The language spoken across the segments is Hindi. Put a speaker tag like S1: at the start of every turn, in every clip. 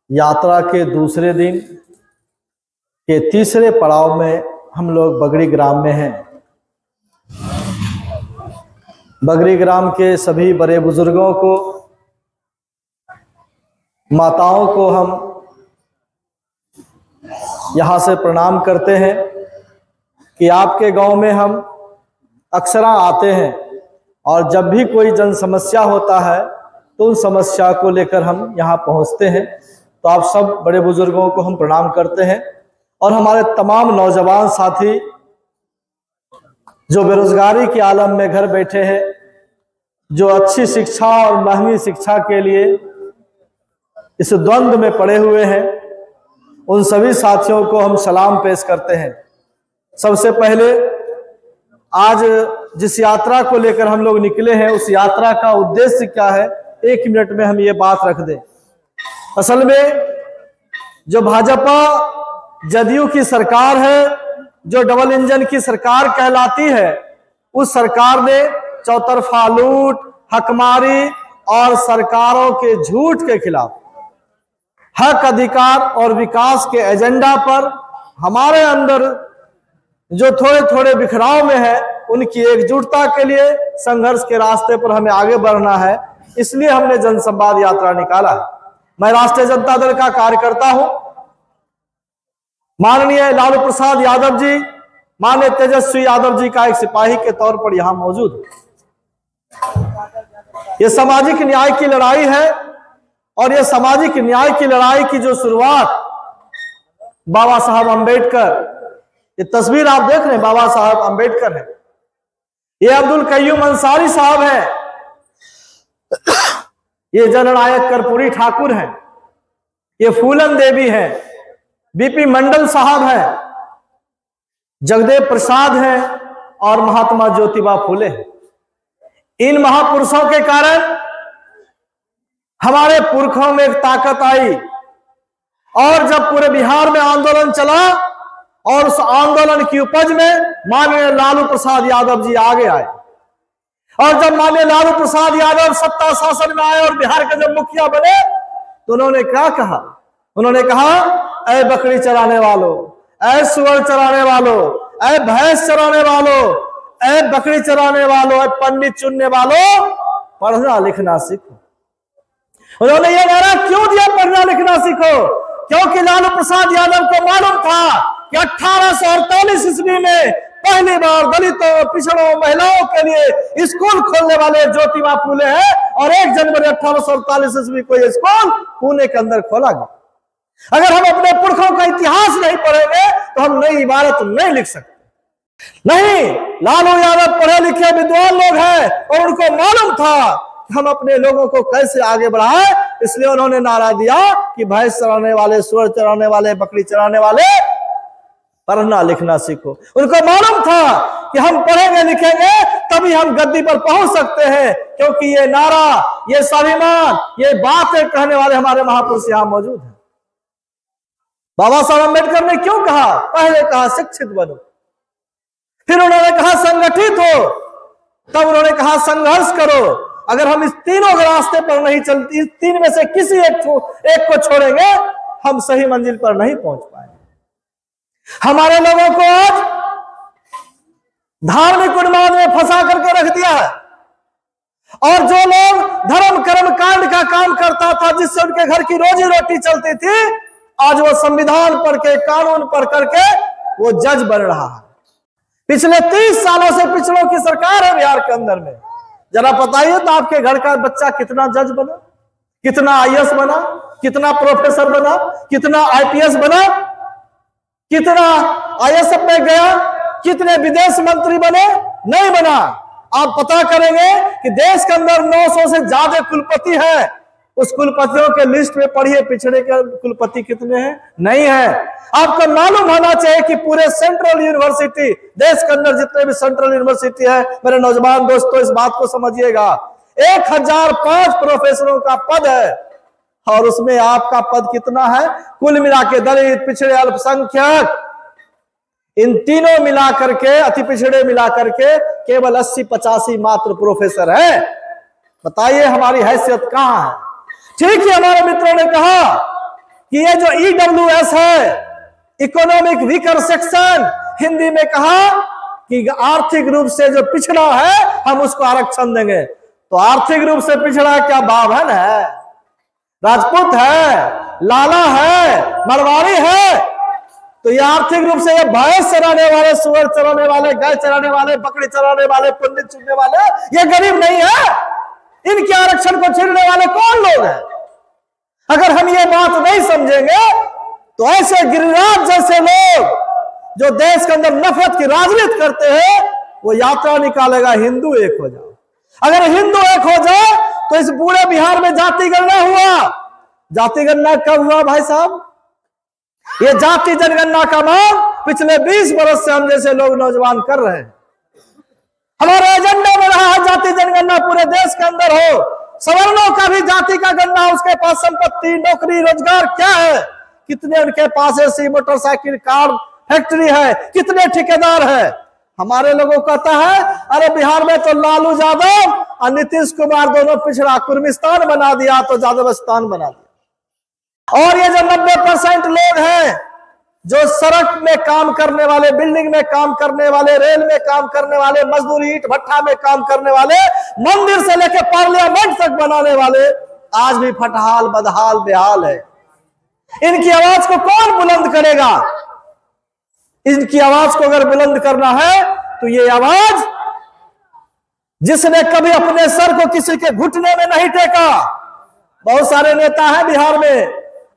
S1: यात्रा के दूसरे दिन के तीसरे पड़ाव में हम लोग बगड़ी ग्राम में हैं। बगड़ी ग्राम के सभी बड़े बुजुर्गों को, माताओं को हम यहाँ से प्रणाम करते हैं कि आपके गांव में हम अक्सर आते हैं और जब भी कोई जन समस्या होता है तो उन समस्या को लेकर हम यहाँ पहुँचते हैं। तो आप सब बड़े बुजुर्गों को हम प्रणाम करते हैं और हमारे तमाम नौजवान साथी जो बेरोजगारी के आलम में घर बैठे हैं, जो अच्छी शिक्षा और महंगी शिक्षा के लिए इस द्वंद्व में पड़े हुए हैं, उन सभी साथियों को हम सलाम पेश करते हैं। सबसे पहले आज जिस यात्रा को लेकर हम लोग निकले हैं, उस यात्रा का उद्देश्य क्या है, 1 मिनट में हम ये बात रख दें। असल में जो भाजपा जदयू की सरकार है, जो डबल इंजन की सरकार कहलाती है, उस सरकार ने चौतरफा लूट, हकमारी और सरकारों के झूठ के खिलाफ हक, अधिकार और विकास के एजेंडा पर हमारे अंदर जो थोड़े थोड़े बिखराव में है, उनकी एकजुटता के लिए संघर्ष के रास्ते पर हमें आगे बढ़ना है। इसलिए हमने जनसंवाद यात्रा निकाला है। मैं राष्ट्रीय जनता दल का कार्यकर्ता हूं। माननीय लालू प्रसाद यादव जी, माननीय तेजस्वी यादव जी का एक सिपाही के तौर पर यहां मौजूद है। यह सामाजिक न्याय की लड़ाई है और यह सामाजिक न्याय की लड़ाई की जो शुरुआत बाबा साहब अंबेडकर, ये तस्वीर आप देख रहे हैं, बाबा साहब अंबेडकर है, ये अब्दुल कय्यूम अंसारी साहब हैं, ये जननायक कर्पूरी ठाकुर हैं, ये फूलन देवी हैं, बीपी मंडल साहब हैं, जगदेव प्रसाद हैं और महात्मा ज्योतिबा फुले हैं। इन महापुरुषों के कारण हमारे पुरखों में एक ताकत आई और जब पूरे बिहार में आंदोलन चला और उस आंदोलन की उपज में माननीय लालू प्रसाद यादव जी आगे आए और जब माननीय लालू प्रसाद यादव सत्ता शासन में आए और बिहार के जब मुखिया बने तो उन्होंने क्या कहा? उन्होंने कहा, ऐ बकरी चराने वालों, ऐ सुअर चराने वालों, ऐ भैंस चराने वालों, ऐ बकरी चराने वालों, ऐ पंडित चुनने वालों, पढ़ना लिखना सीखो। उन्होंने यह नारा क्यों दिया, पढ़ना लिखना सीखो? क्योंकि लालू प्रसाद यादव को मालूम था कि 1848 ईस्वी में पहली बार दलितों, पिछड़ों, महिलाओं के लिए स्कूल खोलने वाले ज्योतिबा फुले हैं और 1 जनवरी 1848 ईस्वी को यह स्कूल पुणे के अंदर खोला गया। अगर हम अपने पुरखों का इतिहास नहीं पढ़ेंगे तो हम नई इबारत नहीं लिख सकते। नहीं, लालू यादव पढ़े लिखे विद्वान लोग हैं और उनको मालूम था कि हम अपने लोगों को कैसे आगे बढ़ाएं, इसलिए उन्होंने नारा दिया कि भैंस चराने वाले, सुअर चराने वाले, बकरी चराने वाले, पढ़ना लिखना सीखो। उनको मालूम था कि हम पढ़ेंगे लिखेंगे तभी हम गद्दी पर पहुंच सकते हैं, क्योंकि ये नारा, ये स्वाभिमान, ये बातें कहने वाले हमारे महापुरुष यहां मौजूद हैं। बाबा साहब अम्बेडकर ने क्यों कहा? पहले कहा शिक्षित बनो, फिर उन्होंने कहा संगठित हो, तब उन्होंने कहा संघर्ष करो। अगर हम इस तीनों रास्ते पर नहीं चलती, इस 3 में से किसी एक को छोड़ेंगे, हम सही मंजिल पर नहीं पहुंच पाएंगे। हमारे लोगों को आज धार्मिक उन्माद में फंसा करके रख दिया है और जो लोग धर्म कर्म कांड का काम करता था, जिससे उनके घर की रोजी रोटी चलती थी, आज वो संविधान पढ़ के, कानून पढ़ करके वो जज बन रहा है। पिछले 30 सालों से पिछड़ों की सरकार है बिहार के अंदर में। जरा बताइए तो आपके घर का बच्चा कितना जज बना, कितना आईएएस बना, कितना प्रोफेसर बना, कितना आईपीएस बना, कितना आईएएस में गया, कितने विदेश मंत्री बने? नहीं बना। आप पता करेंगे कि देश के अंदर 900 से ज्यादा कुलपति है। उस कुलपतियों के लिस्ट में पढ़िए पिछड़े के कुलपति कितने हैं? नहीं है। आपको मालूम होना चाहिए कि पूरे सेंट्रल यूनिवर्सिटी, देश के अंदर जितने भी सेंट्रल यूनिवर्सिटी है, मेरे नौजवान दोस्तों इस बात को समझिएगा, 1005 प्रोफेसरों का पद है और उसमें आपका पद कितना है? कुल मिला के दलित, पिछड़े, अल्पसंख्यक, इन तीनों मिला करके, अति पिछड़े मिला करके केवल 80-85 मात्र प्रोफेसर है। बताइए हमारी हैसियत कहां है? ठीक है, हमारे मित्रों ने कहा कि ये जो EWS है, इकोनॉमिक वीकर सेक्शन, हिंदी में कहा कि आर्थिक रूप से जो पिछड़ा है हम उसको आरक्षण देंगे। तो आर्थिक रूप से पिछड़ा क्या बाभन है, राजपूत है, लाला है, मरवाड़ी है? तो ये आर्थिक रूप से ये भैंस चराने वाले, सुअर चराने वाले, गाय चराने वाले, बकरी चराने वाले, पंडित चुनने वाले ये गरीब नहीं है? इनके आरक्षण को छीनने वाले कौन लोग हैं? अगर हम ये बात नहीं समझेंगे तो ऐसे गिरिराज जैसे लोग जो देश के अंदर नफरत की राजनीति करते हैं, वो यात्रा निकालेगा हिंदू एक हो जाओ। अगर हिंदू एक हो जाए तो इस पूरे बिहार में जाति गणना हुआ। जाति गणना कब हुआ भाई साहब? ये जाति जनगणना का मांग पिछले 20 वर्ष से हम जैसे लोग नौजवान कर रहे हैं। हमारे एजेंडा में रहा है जाति जनगणना पूरे देश के अंदर हो, सवर्णों का भी जाति का गणना, उसके पास संपत्ति, नौकरी, रोजगार क्या है, कितने उनके पास ऐसी मोटरसाइकिल, कार, फैक्ट्री है, कितने ठेकेदार है। हमारे लोगों को कहता है अरे बिहार में तो लालू यादव और नीतीश कुमार दोनों पिछड़ा, कुर्मिस्तान बना दिया तो यादवस्तान बना दिया। और ये जो 90% लोग हैं जो सड़क में काम करने वाले, बिल्डिंग में काम करने वाले, रेल में काम करने वाले, मजदूरी, ईंट भट्ठा में काम करने वाले, मंदिर से लेकर पार्लियामेंट तक बनाने वाले, आज भी फटहाल, बदहाल, बेहाल है। इनकी आवाज को कौन बुलंद करेगा? इनकी आवाज को अगर बुलंद करना है तो ये आवाज जिसने कभी अपने सर को किसी के घुटने में नहीं टेका, बहुत सारे नेता हैं बिहार में,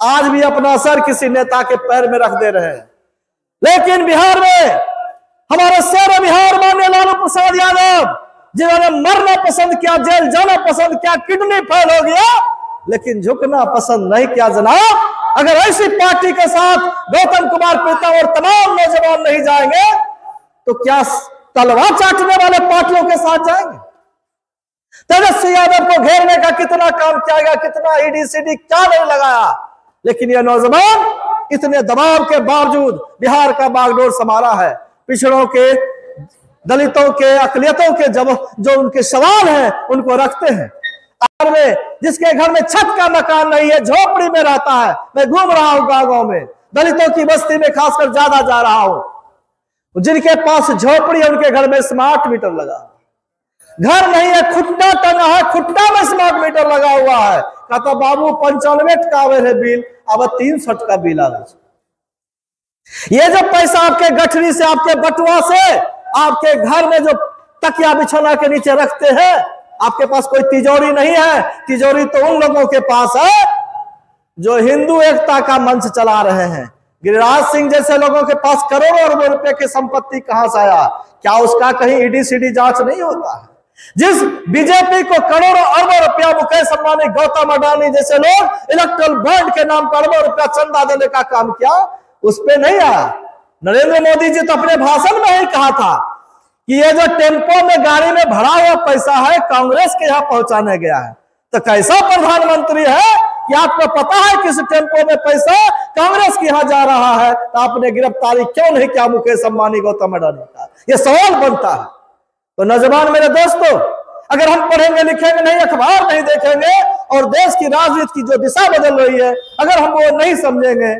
S1: आज भी अपना सर किसी नेता के पैर में रख दे रहे हैं। लेकिन बिहार में हमारे शेर बिहार माननीय लालू प्रसाद यादव, जिन्होंने मरना पसंद किया, जेल जाना पसंद किया, किडनी फेल हो गया, लेकिन झुकना पसंद नहीं किया जनाब। अगर ऐसी पार्टी के साथ गौतम कुमार प्रीतम और तमाम नौजवान नहीं जाएंगे तो क्या तलवार चाटने वाले पार्टियों के साथ जाएंगे? तेजस्वी यादव को घेरने का कितना काम किया गया, कितना ED-CD क्या नहीं लगाया, लेकिन यह नौजवान इतने दबाव के बावजूद बिहार का बागडोर संभाला है। पिछड़ों के, दलितों के, अकलियतों के जो उनके सवाल हैं उनको रखते हैं। में जिसके घर में छत का मकान नहीं है, झोपड़ी में रहता है, मैं घूम रहा हूं गांव में, दलितों की बस्ती में खासकर ज्यादा जा रहा हूं, जिनके पास झोपड़ी है उनके घर में स्मार्ट मीटर लगा, घर नहीं है, खुट्टा टंगा है, खुट्टा में स्मार्ट मीटर लगा हुआ है। कहता बाबू 95 का आवे है बिल, अब 360 का बिल आ रहा है। ये जो पैसा आपके गठरी से, आपके बटुआ से, आपके घर में जो तकिया बिछौना के नीचे रखते हैं, आपके पास कोई तिजोरी नहीं है। तिजोरी तो उन लोगों के पास है जो हिंदू एकता का मंच चला रहे हैं। गिरिराज सिंह जैसे लोगों के पास करोड़ों अरबों रुपए की संपत्ति कहां से आया? क्या उसका कहीं ED-CD जांच नहीं होता है? जिस बीजेपी को करोड़ों अरबों रुपया मुकेश अंबानी, गौतम अडानी जैसे लोग इलेक्ट्रल बॉन्ड के नाम पर अरबों रुपया चंदा देने का काम किया, उस पर नहीं आया। नरेंद्र मोदी जी तो अपने भाषण में ही कहा था कि ये जो टेम्पो में गाड़ी में भरा हुआ पैसा है कांग्रेस के यहाँ पहुंचाने गया है। तो कैसा प्रधानमंत्री है कि आपको पता है किस टेम्पो में पैसा कांग्रेस के यहाँ जा रहा है, तो आपने गिरफ्तारी क्यों नहीं किया मुकेश अंबानी, गौतम अडानी का? ये सवाल बनता है। तो नौजवान मेरे दोस्तों, अगर हम पढ़ेंगे लिखेंगे नहीं, अखबार नहीं देखेंगे और देश की राजनीति की जो दिशा बदल रही है अगर हम वो नहीं समझेंगे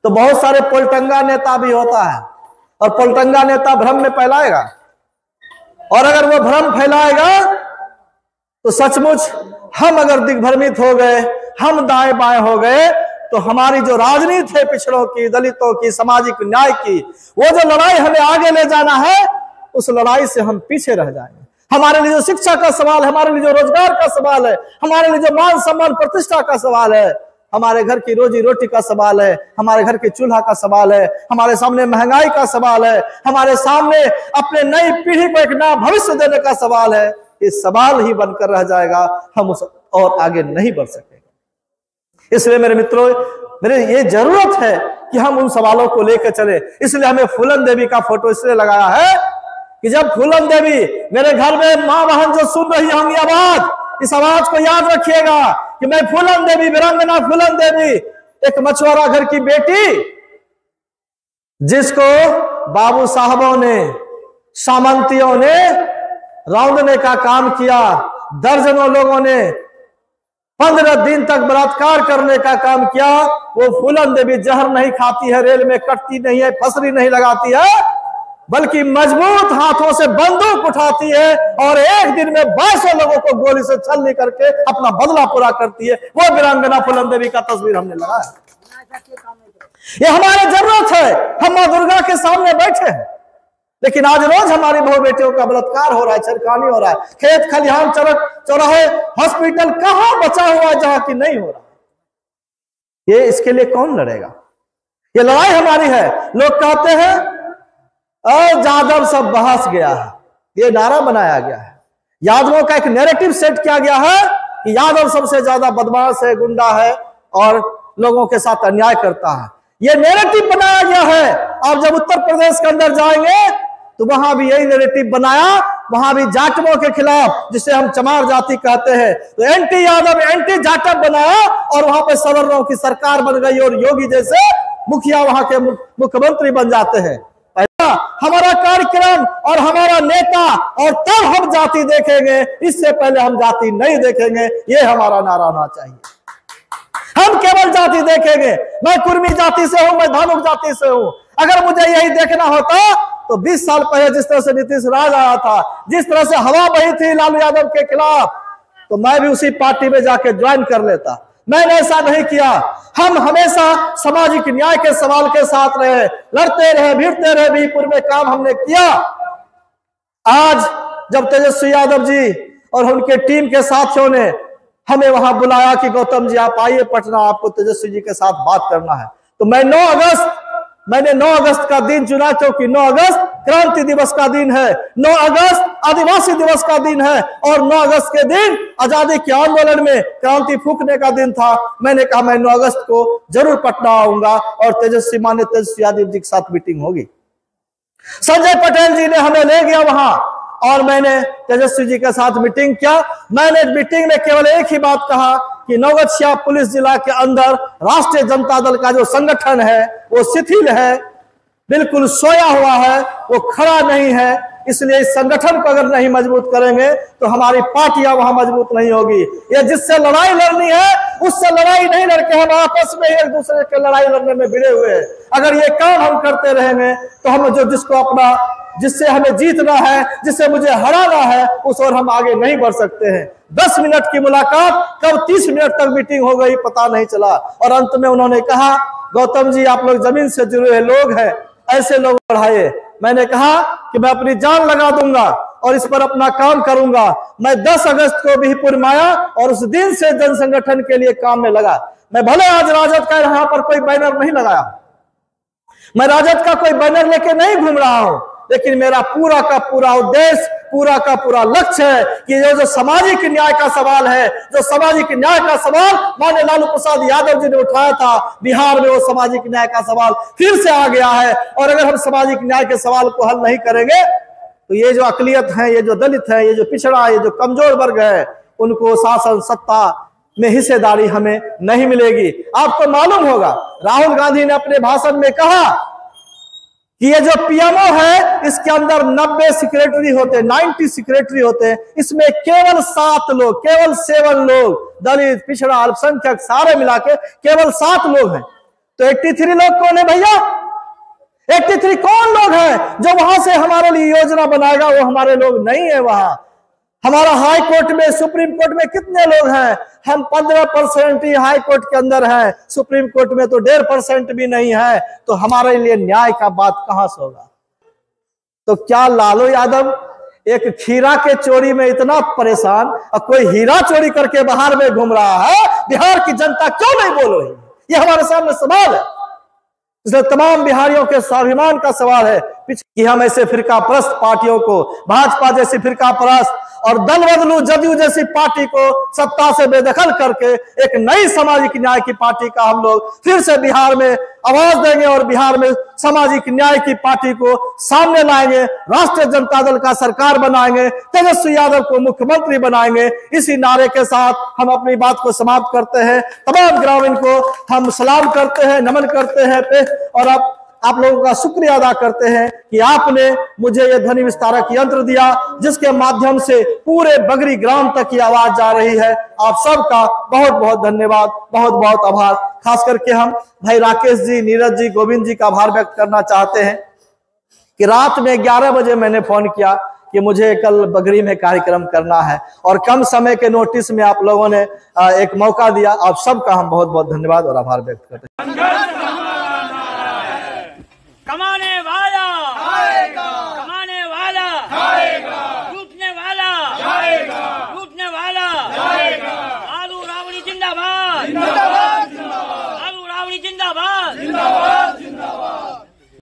S1: तो बहुत सारे पोलटंगा नेता भी होता है और पोलटंगा नेता भ्रम में फैलाएगा, और अगर वो भ्रम फैलाएगा तो सचमुच हम अगर दिग्भ्रमित हो गए, हम दाएं बाएं हो गए, तो हमारी जो राजनीति है पिछड़ों की, दलितों की, सामाजिक न्याय की, वो जो लड़ाई हमें आगे ले जाना है, उस लड़ाई से हम पीछे रह जाएंगे। हमारे लिए जो शिक्षा का सवाल है, हमारे लिए जो रोजगार का सवाल है, हमारे लिए जो मान सम्मान प्रतिष्ठा का सवाल है, हमारे घर की रोजी रोटी का सवाल है, हमारे घर के चूल्हा का सवाल है, हमारे सामने महंगाई का सवाल है, हमारे सामने अपने नई पीढ़ी को एक नया भविष्य देने का सवाल है, ये सवाल ही बनकर रह जाएगा, हम उस और आगे नहीं बढ़ सकेंगे। इसलिए मेरे मित्रों, मेरे ये जरूरत है कि हम उन सवालों को लेकर चले। इसलिए हमें फूलन देवी का फोटो इसलिए लगाया है कि जब फूलन देवी मेरे घर में मां बहन जो सुन रही होंगी आवाज, इस आवाज को याद रखिएगा कि मैं फूलन देवी, वीरांगना फूलन देवी, एक मछुआरा घर की बेटी, जिसको बाबू साहबों ने, सामंतियों ने रौंदने का काम किया, दर्जनों लोगों ने 15 दिन तक बलात्कार करने का काम किया। वो फूलन देवी जहर नहीं खाती है, रेल में कटती नहीं है, फसरी नहीं लगाती है, बल्कि मजबूत हाथों से बंदूक उठाती है और एक दिन में 22 लोगों को गोली से छलनी करके अपना बदला पूरा करती है। वो वीरांगना फूलन देवी का तस्वीर हमने लगाया। ये हमारी जरूरत है। हम मां दुर्गा के सामने बैठे हैं, लेकिन आज रोज हमारी बहू बेटियों का बलात्कार हो रहा है, छेड़खानी हो रहा है। खेत खलिहान चौराहे हॉस्पिटल कहां बचा हुआ है जहां की नहीं हो रहा। ये इसके लिए कौन लड़ेगा? ये लड़ाई हमारी है। लोग कहते हैं यादव सब बहस गया है, ये नारा बनाया गया है। यादवों का एक नैरेटिव सेट किया गया है कि यादव सबसे ज्यादा बदमाश है, गुंडा है और लोगों के साथ अन्याय करता है। ये नैरेटिव बनाया गया है। आप जब उत्तर प्रदेश के अंदर जाएंगे तो वहां भी यही नैरेटिव बनाया। वहां भी जाटवों के खिलाफ, जिसे हम चमार जाति कहते हैं, तो एंटी यादव एंटी जाटव बनाया और वहां पे सवर्णों की सरकार बन गई और योगी जैसे मुखिया वहां के मुख्यमंत्री बन जाते हैं। हमारा कार्यक्रम और हमारा नेता, और तब हम जाति देखेंगे, इससे पहले हम जाति नहीं देखेंगे। ये हमारा नारा होना चाहिए। हम केवल जाति देखेंगे। मैं कुर्मी जाति से हूं, मैं धानुक जाति से हूं। अगर मुझे यही देखना होता तो 20 साल पहले जिस तरह से नीतीश राज आया था, जिस तरह से हवा बही थी लालू यादव के खिलाफ, तो मैं भी उसी पार्टी में जाके ज्वाइन कर लेता। मैंने ऐसा नहीं किया। हम हमेशा सामाजिक न्याय के सवाल के साथ रहे, लड़ते रहे, भिड़ते रहे, बीपुर में काम हमने किया। आज जब तेजस्वी यादव जी और उनके टीम के साथियों ने हमें वहां बुलाया कि गौतम जी आप आइए पटना, आपको तेजस्वी जी के साथ बात करना है, तो मैंने 9 अगस्त का दिन चुना, क्योंकि 9 अगस्त क्रांति दिवस का दिन है, 9 अगस्त आदिवासी दिवस का दिन है और 9 अगस्त के दिन आजादी के आंदोलन में क्रांति फूंकने का दिन था। मैंने कहा मैं 9 अगस्त को जरूर पटना आऊंगा और माननीय तेजस्वी यादव जी के साथ मीटिंग होगी। संजय पटेल जी ने हमें ले गया वहां और मैंने तेजस्वी जी के साथ मीटिंग किया। मैंने मीटिंग में केवल एक ही बात कहा कि नवगछिया पुलिस जिला के अंदर राष्ट्रीय जनता दल का जो संगठन है वो शिथिल है, बिल्कुल सोया हुआ है, वो खड़ा नहीं है। इसलिए इस संगठन को अगर नहीं मजबूत करेंगे तो हमारी पार्टियां वहां मजबूत नहीं होगी। ये जिससे लड़ाई लड़नी है उससे लड़ाई नहीं लड़के हम आपस में एक दूसरे के लड़ाई लड़ने में भिड़े हुए हैं। अगर ये काम हम करते रहेंगे तो हम जिससे हमें जीतना है, जिससे मुझे हराना है, उस ओर हम आगे नहीं बढ़ सकते हैं। 10 मिनट की मुलाकात कब 30 मिनट तक मीटिंग हो गई पता नहीं चला। और अंत में उन्होंने कहा गौतम जी आप लोग जमीन से जुड़े हुए लोग हैं, ऐसे लोग बढ़ाइए। मैंने कहा कि मैं अपनी जान लगा दूंगा और इस पर अपना काम करूंगा। मैं 10 अगस्त को बिहपुर में आया और उस दिन से जन संगठन के लिए काम में लगा। मैं भले आज राजद का यहाँ पर कोई बैनर नहीं लगाया, मैं राजद का कोई बैनर लेके नहीं घूम रहा हूं, लेकिन मेरा पूरा का पूरा उद्देश्य, पूरा का पूरा लक्ष्य है कि जो सामाजिक न्याय का सवाल है, जो सामाजिक न्याय का सवाल माननीय लालू प्रसाद यादव जी ने उठाया था बिहार में, वो सामाजिक न्याय का सवाल फिर से आ गया है। और अगर हम सामाजिक न्याय के सवाल को हल नहीं करेंगे तो ये जो अकलियत है, ये जो दलित है, ये जो पिछड़ा, ये जो कमजोर वर्ग है, उनको शासन सत्ता में हिस्सेदारी हमें नहीं मिलेगी। आपको मालूम होगा राहुल गांधी ने अपने भाषण में कहा कि ये जो पीएमओ है इसके अंदर 90 सेक्रेटरी होते हैं, 90 सेक्रेटरी होते हैं, इसमें केवल 7 लोग, केवल 7 लोग दलित, पिछड़ा, अल्पसंख्यक सारे मिला के केवल 7 लोग हैं। तो 83 लोग कौन है भैया? 83 कौन लोग हैं जो वहां से हमारे लिए योजना बनाएगा? वो हमारे लोग नहीं है। वहां हमारा हाई कोर्ट में, सुप्रीम कोर्ट में कितने लोग हैं? हम 15% ही हाई कोर्ट के अंदर है, सुप्रीम कोर्ट में तो 1.5% भी नहीं है। तो हमारे लिए न्याय का बात कहां से होगा? तो क्या लालू यादव एक खीरा के चोरी में इतना परेशान और कोई हीरा चोरी करके बाहर में घूम रहा है? बिहार की जनता क्यों नहीं बोल रही? ये हमारे सामने सवाल है। इसलिए तमाम बिहारियों के स्वाभिमान का सवाल है कि हम ऐसे फिरका परस्त पार्टियों को, भाजपा जैसी फिरका परस्त और दल बदलू जदयू जैसी पार्टी को सत्ता से बेदखल करके एक नई सामाजिक न्याय की पार्टी का हम लोग फिर से बिहार में आवाज देंगे और बिहार में सामाजिक न्याय की पार्टी को सामने लाएंगे। राष्ट्रीय जनता दल का सरकार बनाएंगे, तेजस्वी यादव को मुख्यमंत्री बनाएंगे। इसी नारे के साथ हम अपनी बात को समाप्त करते हैं। तमाम ग्रामीण को हम सलाम करते हैं, नमन करते हैं और अब आप लोगों का शुक्रिया अदा करते हैं कि आपने मुझे यह ध्वनि विस्तारक यंत्र दिया, जिसके माध्यम से पूरे बगरी ग्राम तक की आवाज जा रही है। आप सबका बहुत बहुत धन्यवाद, बहुत बहुत आभार। खास करके हम भाई राकेश जी, नीरज जी, गोविंद जी का आभार व्यक्त करना चाहते हैं कि रात में 11 बजे मैंने फोन किया कि मुझे कल बगरी में कार्यक्रम करना है, और कम समय के नोटिस में आप लोगों ने एक मौका दिया। आप सबका हम बहुत बहुत धन्यवाद और आभार व्यक्त करते हैं।
S2: कमाने वाला आएगा, कमाने वाला आएगा, लूटने वाला आएगा, लूटने वाला आएगा। आलू रावड़ी जिंदाबाद।